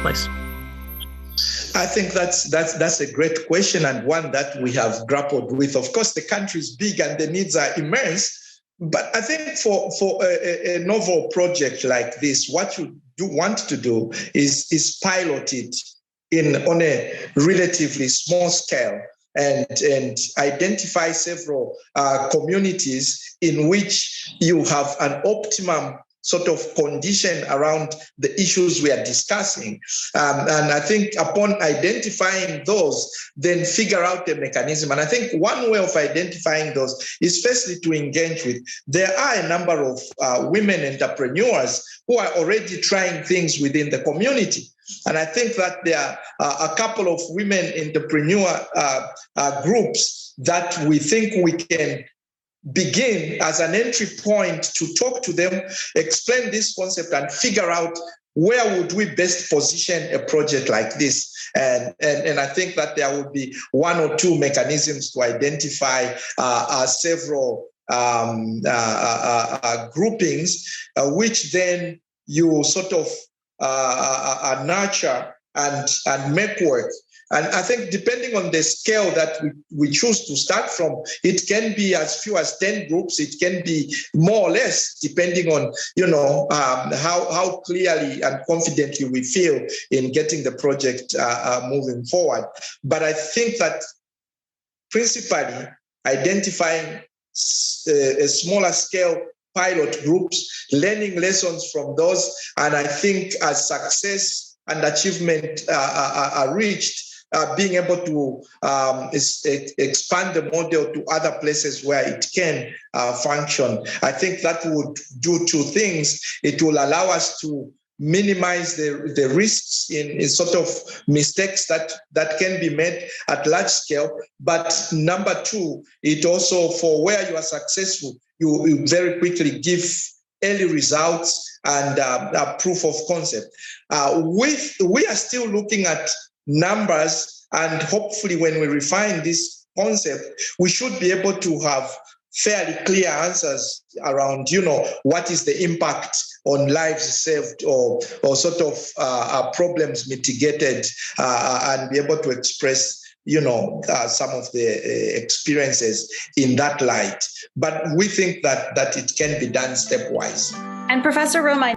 place? I think that's a great question, and one that we have grappled with. Of course, the country is big and the needs are immense. But I think for a novel project like this, what you want to do is pilot it on a relatively small scale and identify several communities in which you have an optimum sort of condition around the issues we are discussing. And I think upon identifying those, then figure out the mechanism. And I think one way of identifying those is firstly to engage with. There are a number of women entrepreneurs who are already trying things within the community. And I think that there are a couple of women entrepreneur groups that we think we can begin as an entry point to talk to them, explain this concept, and figure out where would we best position a project like this. And I think that there will be one or two mechanisms to identify several groupings, which then you sort of nurture and make work. And I think depending on the scale that we choose to start from, it can be as few as 10 groups. It can be more or less, depending on, how clearly and confidently we feel in getting the project moving forward. But I think that principally identifying a smaller scale pilot groups, learning lessons from those, and I think as success and achievement are reached, being able to expand the model to other places where it can function. I think that would do two things. It will allow us to minimize the risks in sort of mistakes that can be made at large scale. But number two, it also, for where you are successful, you very quickly give early results and proof of concept. We are still looking at numbers, and hopefully when we refine this concept, we should be able to have fairly clear answers around, what is the impact on lives saved or sort of problems mitigated, and be able to express some of the experiences in that light. But we think that it can be done stepwise. And Professor Roma,